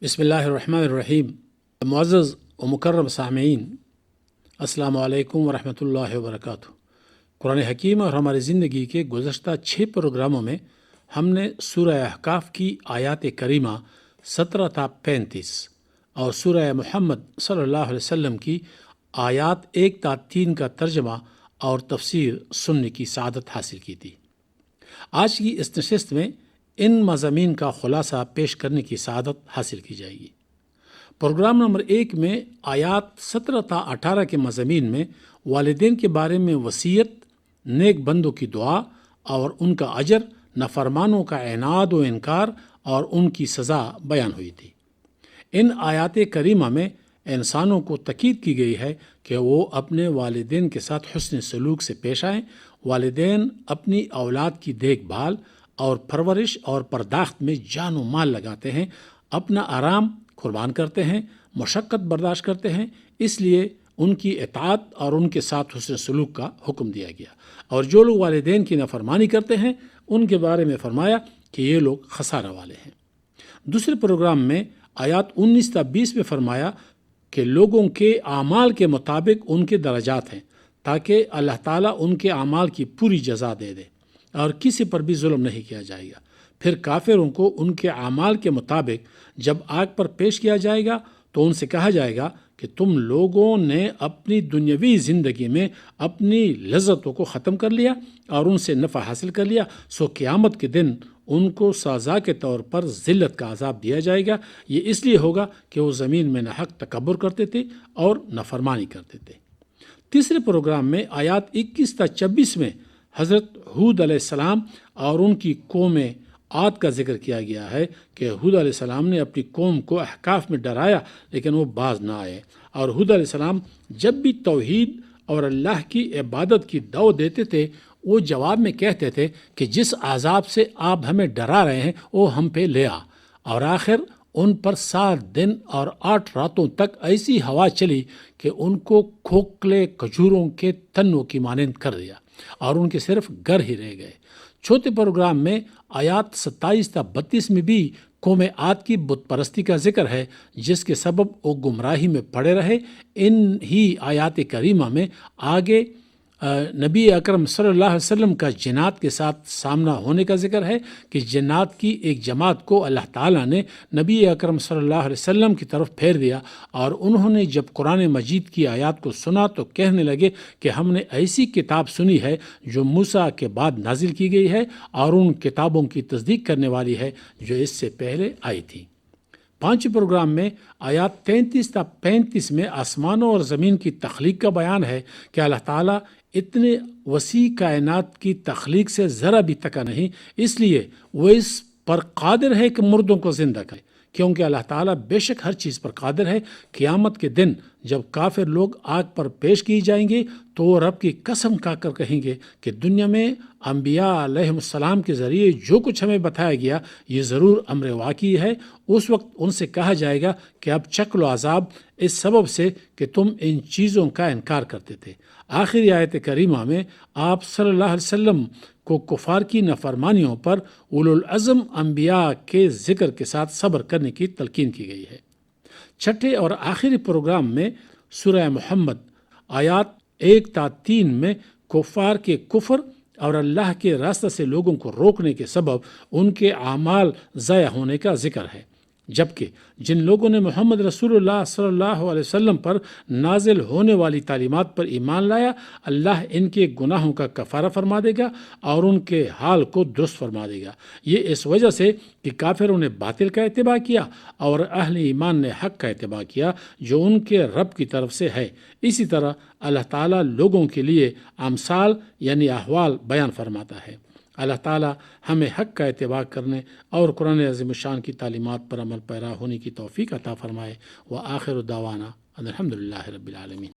بسم اللہ الرحمن الرحیم۔ معزز و مکرم سامعین، السلام علیکم ورحمۃ اللہ وبرکاتہ۔ قرآن حکیم اور ہماری زندگی کے گزشتہ 6 پروگراموں میں ہم نے سورہ احقاف کی آیات کریمہ 17 تا 35 اور سورہ محمد صلی اللہ علیہ وسلم کی آیات 1 تا 3 کا ترجمہ اور تفسیر سننے کی سعادت حاصل کی تھی۔ آج کی اس نشست میں ان مضامین کا خلاصہ پیش کرنے کی سعادت حاصل کی جائے گی۔ پروگرام نمبر 1 میں آیات 17 تا 18 کے مضامین میں والدین کے بارے میں وصیت، نیک بندوں کی دعا اور ان کا اجر، نافرمانوں کا عناد و انکار اور ان کی سزا بیان ہوئی تھی۔ ان آیات کریمہ میں انسانوں کو تاکید کی گئی ہے کہ وہ اپنے والدین کے ساتھ حسن سلوک سے پیش آئیں۔ والدین اپنی اولاد کی دیکھ بھال اور پرورش اور پرداخت میں جان و مال لگاتے ہیں، اپنا آرام قربان کرتے ہیں، مشقت برداشت کرتے ہیں، اس لیے ان کی اطاعت اور ان کے ساتھ حسن سلوک کا حکم دیا گیا۔ اور جو لوگ والدین کی نافرمانی کرتے ہیں ان کے بارے میں فرمایا کہ یہ لوگ خسارہ والے ہیں۔ دوسرے پروگرام میں آیات 19 تا 20 میں فرمایا کہ لوگوں کے اعمال کے مطابق ان کے درجات ہیں، تاکہ اللہ تعالیٰ ان کے اعمال کی پوری جزا دے دے اور کسی پر بھی ظلم نہیں کیا جائے گا۔ پھر کافروں کو ان کے اعمال کے مطابق جب آگ پر پیش کیا جائے گا تو ان سے کہا جائے گا کہ تم لوگوں نے اپنی دنیاوی زندگی میں اپنی لذتوں کو ختم کر لیا اور ان سے نفع حاصل کر لیا، سو قیامت کے دن ان کو سزا کے طور پر ذلت کا عذاب دیا جائے گا۔ یہ اس لیے ہوگا کہ وہ زمین میں ناحق تکبر کرتے تھے اور نافرمانی کرتے تھے۔ تیسرے پروگرام میں آیات 21 تا 26 میں حضرت ہود علیہ السلام اور ان کی قوم عاد کا ذکر کیا گیا ہے کہ ہود علیہ السلام نے اپنی قوم کو احقاف میں ڈرایا لیکن وہ باز نہ آئے، اور ہود علیہ السلام جب بھی توحید اور اللہ کی عبادت کی دعوت دیتے تھے وہ جواب میں کہتے تھے کہ جس عذاب سے آپ ہمیں ڈرا رہے ہیں وہ ہم پہ لے آ، اور آخر ان پر 7 دن اور 8 راتوں تک ایسی ہوا چلی کہ ان کو کھوکھلے کھجوروں کے تنوں کی مانند کر دیا اور ان کے صرف گر ہی رہ گئے۔ چوتھے پروگرام میں آیات 27 تا 32 میں بھی قوم عاد کی بت پرستی کا ذکر ہے جس کے سبب وہ گمراہی میں پڑے رہے۔ ان ہی آیات کریمہ میں آگے نبی اکرم صلی اللہ علیہ وسلم کا جنات کے ساتھ سامنا ہونے کا ذکر ہے کہ جنات کی ایک جماعت کو اللہ تعالیٰ نے نبی اکرم صلی اللہ علیہ وسلم کی طرف پھیر دیا، اور انہوں نے جب قرآن مجید کی آیات کو سنا تو کہنے لگے کہ ہم نے ایسی کتاب سنی ہے جو موسیٰ کے بعد نازل کی گئی ہے اور ان کتابوں کی تصدیق کرنے والی ہے جو اس سے پہلے آئی تھی۔ 5 پروگرام میں آیات 33 تا 35 میں آسمانوں اور زمین کی تخلیق کا بیان ہے کہ اللہ تعالیٰ اتنے وسیع کائنات کی تخلیق سے ذرا بھی تکا نہیں، اس لیے وہ اس پر قادر ہے کہ مردوں کو زندہ کرے، کیونکہ اللہ تعالیٰ بے شک ہر چیز پر قادر ہے۔ قیامت کے دن جب کافر لوگ آگ پر پیش کی جائیں گے تو وہ رب کی قسم کھا کر کہیں گے کہ دنیا میں انبیاء علیہ السلام کے ذریعے جو کچھ ہمیں بتایا گیا یہ ضرور امر واقعی ہے۔ اس وقت ان سے کہا جائے گا کہ اب چکھ لو عذاب اس سبب سے کہ تم ان چیزوں کا انکار کرتے تھے۔ آخری آیت کریمہ میں آپ صلی اللہ علیہ وسلم کو کفار کی نافرمانیوں پر اولو العزم انبیاء کے ذکر کے ساتھ صبر کرنے کی تلقین کی گئی ہے۔ چھٹے اور آخری پروگرام میں سورہ محمد آیات 1 تا 3 میں کفار کے کفر اور اللہ کے راستہ سے لوگوں کو روکنے کے سبب ان کے اعمال ضائع ہونے کا ذکر ہے، جبکہ جن لوگوں نے محمد رسول اللہ صلی اللہ علیہ وسلم پر نازل ہونے والی تعلیمات پر ایمان لایا، اللہ ان کے گناہوں کا کفارہ فرما دے گا اور ان کے حال کو درست فرما دے گا۔ یہ اس وجہ سے کہ کافروں نے باطل کا اتباع کیا اور اہل ایمان نے حق کا اتباع کیا جو ان کے رب کی طرف سے ہے۔ اسی طرح اللہ تعالیٰ لوگوں کے لیے امثال یعنی احوال بیان فرماتا ہے۔ اللہ تعالیٰ ہمیں حق کا اتباع کرنے اور قرآن عظیم الشان کی تعلیمات پر عمل پیرا ہونے کی توفیق عطا فرمائے۔ وآخر دعوانا الحمدللہ رب العالمین۔